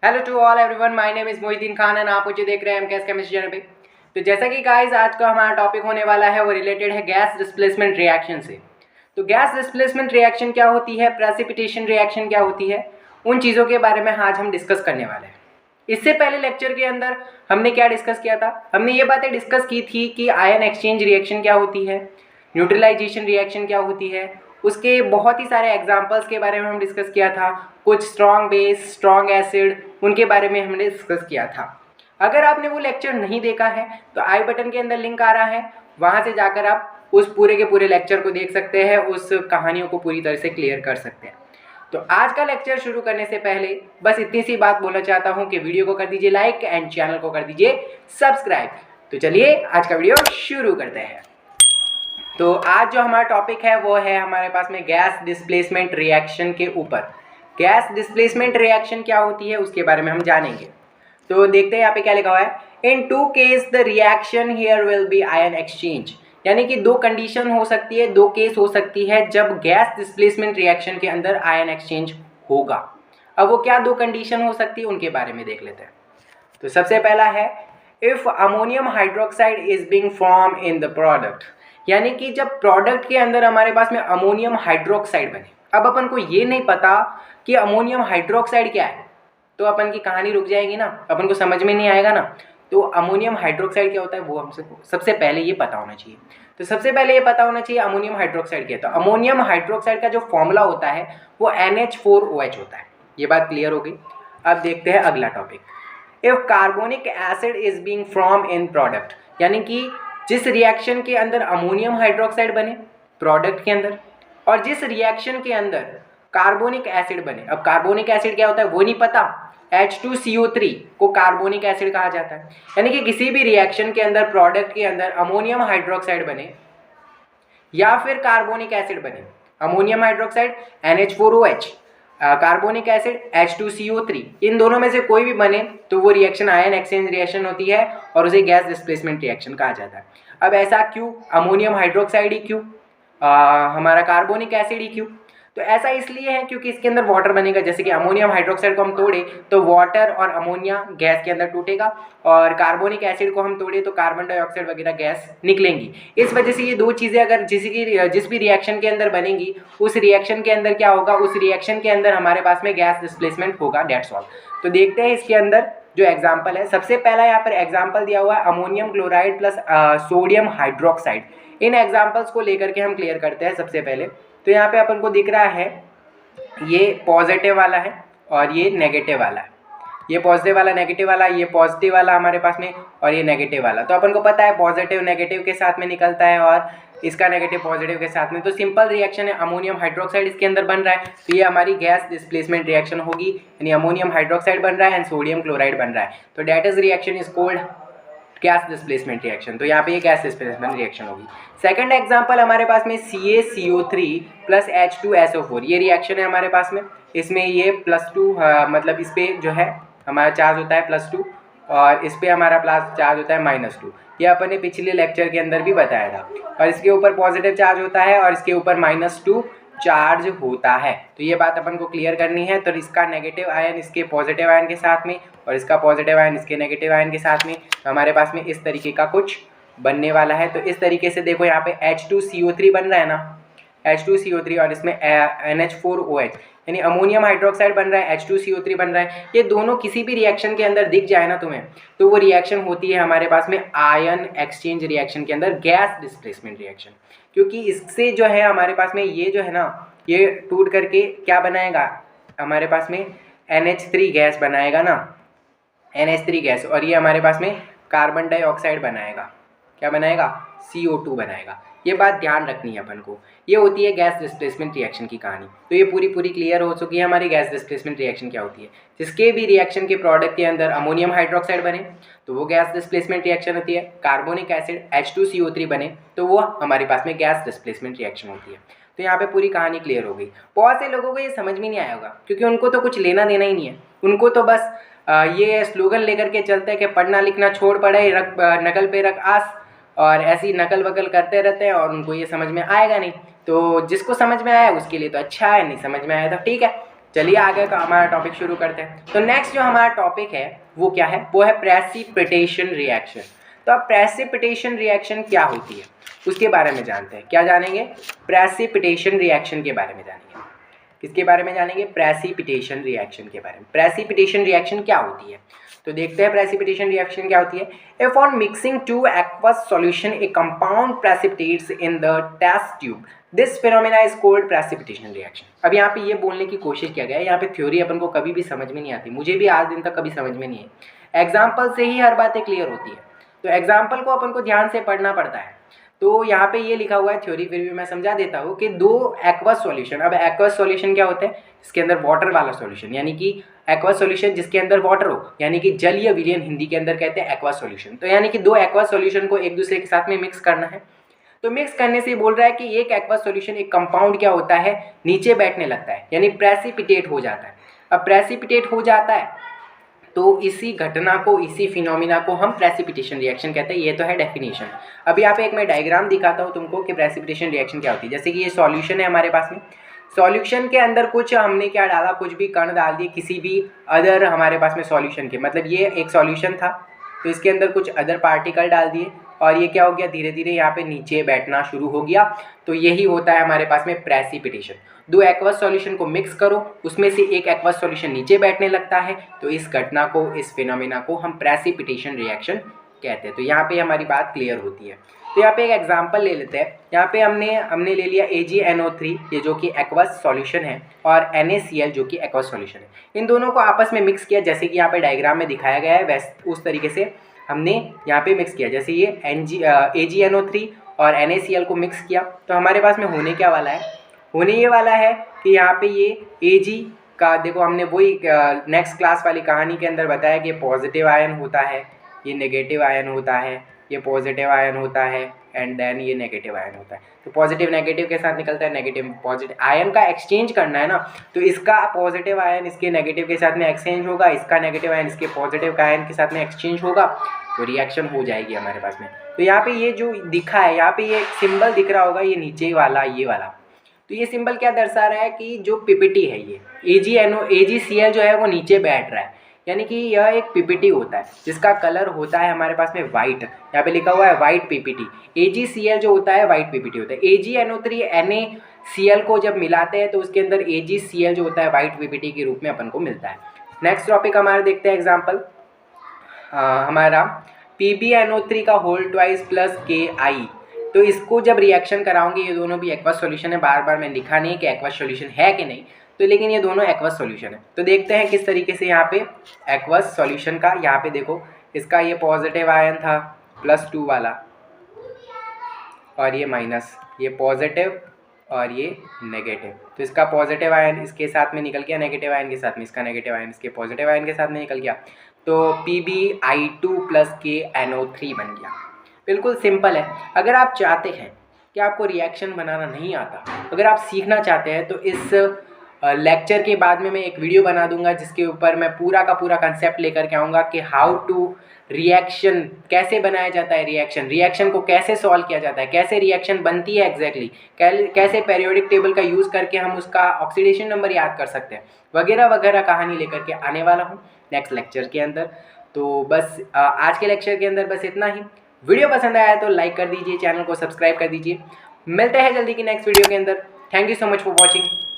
Hello to all everyone, my name is Mohiddin Khan and आप मुझे देख रहे हैं एमकेएस केमिस्ट्री चैनल पे। तो जैसा कि गाइस आज का हमारा टॉपिक होने वाला है वो रिलेटेड है गैस डिस्प्लेसमेंट रिएक्शन से। तो गैस डिस्प्लेसमेंट रिएक्शन क्या होती है, प्रेसिपिटेशन रिएक्शन क्या होती है, उन चीज़ों के बारे में आज हम डिस्कस करने वाले हैं। इससे पहले लेक्चर के अंदर हमने क्या डिस्कस किया था, हमने ये बातें डिस्कस की थी कि आयन एक्सचेंज रिएक्शन क्या होती है, न्यूट्रलाइजेशन रिएक्शन क्या होती है, उसके बहुत ही सारे एग्जांपल्स के बारे में हम डिस्कस किया था। कुछ स्ट्रॉन्ग बेस, स्ट्रॉन्ग एसिड, उनके बारे में हमने डिस्कस किया था। अगर आपने वो लेक्चर नहीं देखा है तो आई बटन के अंदर लिंक आ रहा है, वहाँ से जाकर आप उस पूरे के पूरे लेक्चर को देख सकते हैं, उस कहानियों को पूरी तरह से क्लियर कर सकते हैं। तो आज का लेक्चर शुरू करने से पहले बस इतनी सी बात बोलना चाहता हूँ कि वीडियो को कर दीजिए लाइक एंड चैनल को कर दीजिए सब्सक्राइब। तो चलिए आज का वीडियो शुरू करते हैं। तो आज जो हमारा टॉपिक है वो है हमारे पास में गैस डिस्प्लेसमेंट रिएक्शन के ऊपर। गैस डिस्प्लेसमेंट रिएक्शन क्या होती है उसके बारे में हम जानेंगे। तो देखते हैं यहाँ पे क्या लिखा हुआ है। In two case the reaction here will be ion exchange, यानी कि दो कंडीशन हो सकती है, दो केस हो सकती है जब गैस डिस्प्लेसमेंट रिएक्शन के अंदर आयन एक्सचेंज होगा। अब वो क्या दो कंडीशन हो सकती है उनके बारे में देख लेते हैं। तो सबसे पहला है if ammonium hydroxide is being form in the product, यानी कि जब प्रोडक्ट के अंदर हमारे पास में अमोनियम हाइड्रोक्साइड बने। अब अपन को ये नहीं पता कि अमोनियम हाइड्रोक्साइड क्या है, तो अपन की कहानी रुक जाएगी ना, अपन को समझ में नहीं आएगा ना। तो अमोनियम हाइड्रोक्साइड क्या होता है वो हमसे सबसे पहले ये पता होना चाहिए। तो सबसे पहले ये पता होना चाहिए अमोनियम हाइड्रोक्साइड क्या है। तो अमोनियम हाइड्रोक्साइड का जो फॉर्मूला होता है वो NH4OH होता है। ये बात क्लियर हो गई। अब देखते हैं अगला topic. If carbonic acid is being form in product, यानी कि जिस रिएक्शन के अंदर अमोनियम हाइड्रोक्साइड बने प्रोडक्ट के अंदर, और जिस रिएक्शन के अंदर कार्बोनिक एसिड बने। अब कार्बोनिक एसिड क्या होता है वो नहीं पता, H2CO3 को कार्बोनिक एसिड कहा जाता है। यानी कि किसी भी रिएक्शन के अंदर प्रोडक्ट के अंदर अमोनियम हाइड्रोक्साइड बने या फिर कार्बोनिक एसिड बने, ammonium hydroxide NH4OH, carbonic acid H2CO3, इन दोनों में से कोई भी बने तो वो रिएक्शन आयन एक्सचेंज रिएक्शन होती है और उसे गैस डिस्प्लेसमेंट रिएक्शन कहा जाता है। अब ऐसा क्यों, अमोनियम हाइड्रोक्साइड ही क्यों, हमारा कार्बोनिक एसिड ही क्यों? तो ऐसा इसलिए है क्योंकि इसके अंदर वाटर बनेगा। जैसे कि अमोनियम हाइड्रोक्साइड को हम तोड़े तो वाटर और अमोनिया गैस के अंदर टूटेगा, और कार्बोनिक एसिड को हम तोड़े तो कार्बन डाइऑक्साइड वगैरह गैस निकलेंगी। इस वजह से ये दो चीज़ें अगर जिस भी रिएक्शन के अंदर बनेंगी उस रिएक्शन के अंदर क्या होगा, उस रिएक्शन के अंदर हमारे पास में गैस डिस्प्लेसमेंट होगा, डेट्स ऑल। तो देखते हैं इसके अंदर जो एग्जाम्पल है। सबसे पहला यहाँ पर एग्जाम्पल दिया हुआ है ammonium chloride plus sodium hydroxide. इन एग्जाम्पल्स को लेकर के हम क्लियर करते हैं सबसे पहले। तो यहाँ पे अपन को दिख रहा है ये पॉजिटिव वाला है और ये नेगेटिव वाला है, ये पॉजिटिव वाला नेगेटिव वाला, ये पॉजिटिव वाला हमारे पास में और ये नेगेटिव वाला। तो अपन को पता है पॉजिटिव नेगेटिव के साथ में निकलता है और इसका नेगेटिव पॉजिटिव के साथ में। तो सिंपल रिएक्शन है, अमोनियम हाइड्रोक्साइड इसके अंदर बन रहा है तो ये हमारी गैस डिस्प्लेसमेंट रिएक्शन होगी, यानी अमोनियम हाइड्रोक्साइड बन रहा है एंड सोडियम क्लोराइड बन रहा है। तो that is reaction is called gas displacement reaction. तो यहाँ पे ये गैस डिस्प्लेसमेंट रिएक्शन होगी। सेकंड एग्जांपल हमारे पास में CaCO3 प्लस H2SO4, ये रिएक्शन है हमारे पास में। इसमें ये +2 मतलब इस पर जो है हमारा चार्ज होता है +2 और इस पर हमारा प्लस चार्ज होता है -2। ये अपन ने पिछले लेक्चर के अंदर भी बताया था। और इसके ऊपर पॉजिटिव चार्ज होता है और इसके ऊपर -2 चार्ज होता है। तो ये बात अपन को क्लियर करनी है। तो इसका नेगेटिव आयन इसके पॉजिटिव आयन के साथ में और इसका पॉजिटिव आयन इसके नेगेटिव आयन के साथ में, तो हमारे पास में इस तरीके का कुछ बनने वाला है। तो इस तरीके से देखो यहाँ पे H2CO3 बन रहा है ना, H2CO3 और इसमें NH4OH, यानी अमोनियम हाइड्रोक्साइड बन रहा है, H2CO3 बन रहा है। ये दोनों किसी भी रिएक्शन के अंदर दिख जाए ना तुम्हें तो वो रिएक्शन होती है हमारे पास में आयन एक्सचेंज रिएक्शन के अंदर गैस डिस्प्लेसमेंट रिएक्शन। क्योंकि इससे जो है हमारे पास में ये जो है ना, ये टूट करके क्या बनाएगा हमारे पास में NH3 गैस बनाएगा ना, NH3 गैस, और ये हमारे पास में कार्बन डाइऑक्साइड बनाएगा, क्या बनाएगा, CO2 बनाएगा। ये बात ध्यान रखनी है अपन को। ये होती है गैस डिस्प्लेसमेंट रिएक्शन की कहानी। तो ये पूरी क्लियर हो चुकी है हमारी गैस डिस्प्लेसमेंट रिएक्शन क्या होती है। जिसके भी रिएक्शन के प्रोडक्ट के अंदर अमोनियम हाइड्रोक्साइड बने तो वो गैस डिस्प्लेसमेंट रिएक्शन होती है, कार्बोनिक एसिड H2CO3 बने तो वो हमारे पास में गैस डिस्प्लेसमेंट रिएक्शन होती है। तो यहाँ पे पूरी कहानी क्लियर हो गई। बहुत से लोगों को ये समझ में नहीं आया होगा क्योंकि उनको तो कुछ लेना देना ही नहीं है। उनको तो बस ये स्लोगन लेकर के चलते हैं कि पढ़ना लिखना छोड़, पढ़ाई रख, नकल पे रख आस, और ऐसी नकल वकल करते रहते हैं और उनको ये समझ में आएगा नहीं। तो जिसको समझ में आया उसके लिए तो अच्छा है, नहीं समझ में आया तो ठीक है। चलिए आगे का हमारा टॉपिक शुरू करते हैं। तो नेक्स्ट जो हमारा टॉपिक है वो क्या है, वो है प्रेसिपिटेशन रिएक्शन। तो अब प्रेसिपिटेशन रिएक्शन क्या होती है उसके बारे में जानते हैं। क्या जानेंगे, प्रेसिपिटेशन रिएक्शन के बारे में जानेंगे। किसके बारे में जानेंगे, प्रेसिपिटेशन रिएक्शन के बारे में। प्रेसिपिटेशन रिएक्शन क्या होती है तो देखते हैं प्रेसिपिटेशन रिएक्शन क्या होती है। If on mixing two aqueous solution a compound precipitates in the test tube, this phenomena is called precipitation reaction. अब यहाँ पे ये बोलने की कोशिश किया गया है, यहाँ पे थ्योरी अपन को कभी भी समझ में नहीं आती, मुझे भी आज दिन तक कभी समझ में नहीं है। एग्जाम्पल से ही हर बातें क्लियर होती है, तो एग्जाम्पल को अपन को ध्यान से पढ़ना पड़ता है। तो यहाँ पे ये लिखा हुआ है थ्योरी, फिर भी मैं समझा देता हूँ कि दो एक्वस सॉल्यूशन। अब एक्वस सॉल्यूशन क्या होता है, इसके अंदर वाटर वाला सॉल्यूशन, यानी कि एक्वस सॉल्यूशन जिसके अंदर वाटर हो, यानी कि जलीय विलयन हिंदी के अंदर कहते हैं एक्वस सॉल्यूशन। तो यानी कि दो एक्वस सॉल्यूशन को एक दूसरे के साथ में मिक्स करना है। तो मिक्स करने से बोल रहा है कि एक एक्वस सॉल्यूशन, एक कंपाउंड क्या होता है, नीचे बैठने लगता है, यानी प्रेसिपिटेट हो जाता है। अब प्रेसिपिटेट हो जाता है तो इसी घटना को, इसी फिनोमिना को हम प्रेसिपिटेशन रिएक्शन कहते हैं। ये तो है डेफिनेशन। अब यहाँ पे एक मैं डायग्राम दिखाता हूँ तुमको कि प्रेसिपिटेशन रिएक्शन क्या होती है। जैसे कि ये सॉल्यूशन है हमारे पास में, सॉल्यूशन के अंदर कुछ हमने क्या डाला, कुछ भी कण डाल दिए किसी भी अदर हमारे पास में सॉल्यूशन के, मतलब ये एक सॉल्यूशन था तो इसके अंदर कुछ अदर पार्टिकल डाल दिए और ये क्या हो गया, धीरे धीरे यहाँ पे नीचे बैठना शुरू हो गया। तो यही होता है हमारे पास में प्रेसिपिटेशन। दो एक्वस सॉल्यूशन को मिक्स करो, उसमें से एक एक्वस सॉल्यूशन नीचे बैठने लगता है, तो इस घटना को, इस फिनोमेना को हम प्रेसिपिटेशन रिएक्शन कहते हैं। तो यहाँ पे हमारी बात क्लियर होती है। तो यहाँ पे एक एग्जांपल ले लेते हैं। यहाँ पे हमने ले लिया AgNO3, ये जो कि एक्वस सॉल्यूशन है, और NaCl जो कि एक्वस सॉल्यूशन है। इन दोनों को आपस में मिक्स किया, जैसे कि यहाँ पे डायग्राम में दिखाया गया है वैसे उस तरीके से हमने यहाँ पे मिक्स किया। जैसे ये AgNO3 और NaCl को मिक्स किया तो हमारे पास में होने क्या वाला है, होने ये वाला है कि यहाँ पे ये Ag का, देखो हमने वही नेक्स्ट क्लास वाली कहानी के अंदर बताया कि पॉजिटिव आयन होता है, ये नेगेटिव आयन होता है, ये पॉजिटिव आयन होता है, एंड देन ये नेगेटिव आयन होता है। तो पॉजिटिव नेगेटिव के साथ निकलता है, नेगेटिव पॉजिटिव। आयन का एक्सचेंज करना है ना, तो इसका पॉजिटिव आयन इसके नेगेटिव के साथ में एक्सचेंज होगा, इसका नेगेटिव आयन इसके पॉजिटिव आयन के साथ में एक्सचेंज होगा, तो रिएक्शन हो जाएगी हमारे पास में। तो यहाँ पे ये जो दिखा है, यहाँ पे ये सिंबल दिख रहा होगा, ये नीचे वाला, ये वाला, तो ये सिंबल क्या दर्शा रहा है कि जो पीपीटी है, ये AgCl जो है वो नीचे बैठ रहा है, यानी कि यह एक पीपीटी होता है जिसका कलर होता है हमारे पास में वाइट। यहाँ पे लिखा हुआ है वाइट पीपीटी। AgCl जो होता है वाइट पीपीटी होता है। AgNO3 NaCl को जब मिलाते हैं तो उसके अंदर AgCl जो होता है वाइट पीपीटी के रूप में अपन को मिलता है। नेक्स्ट टॉपिक हमारा देखते हैं एग्जाम्पल हमारा PbNO3 का होल ट्वाइस प्लस KI। तो इसको जब रिएक्शन कराऊंगे, ये दोनों भी एक्वस सॉल्यूशन है, बार बार मैं लिखा नहीं कि एक्वस सॉल्यूशन है कि नहीं, तो लेकिन ये दोनों एक्वस सॉल्यूशन है। तो देखते हैं किस तरीके से यहाँ पे एक्वस सॉल्यूशन का, यहाँ पे देखो इसका ये पॉजिटिव आयन था +2 वाला, और ये माइनस, ये पॉजिटिव और ये नेगेटिव। तो इसका पॉजिटिव आयन इसके साथ में निकल गया, नेगेटिव आयन के साथ में, इसका नेगेटिव आयन इसके पॉजिटिव आयन के साथ में निकल गया, तो PbI2 + KNO3 बन गया। बिल्कुल सिंपल है। अगर आप चाहते हैं कि आपको रिएक्शन बनाना नहीं आता, अगर आप सीखना चाहते हैं, तो इस लेक्चर के बाद में मैं एक वीडियो बना दूंगा जिसके ऊपर मैं पूरा का पूरा कंसेप्ट लेकर के आऊँगा कि हाउ टू रिएक्शन, कैसे बनाया जाता है रिएक्शन को कैसे सॉल्व किया जाता है, कैसे रिएक्शन बनती है एग्जैक्टली, कैसे पेरियोडिक टेबल का यूज़ करके हम उसका ऑक्सीडेशन नंबर याद कर सकते हैं, वगैरह वगैरह कहानी लेकर के आने वाला हूँ नेक्स्ट लेक्चर के अंदर। तो बस आज के लेक्चर के अंदर बस इतना ही। वीडियो पसंद आया तो लाइक कर दीजिए, चैनल को सब्सक्राइब कर दीजिए। मिलते हैं जल्दी की नेक्स्ट वीडियो के अंदर। Thank you so much for watching.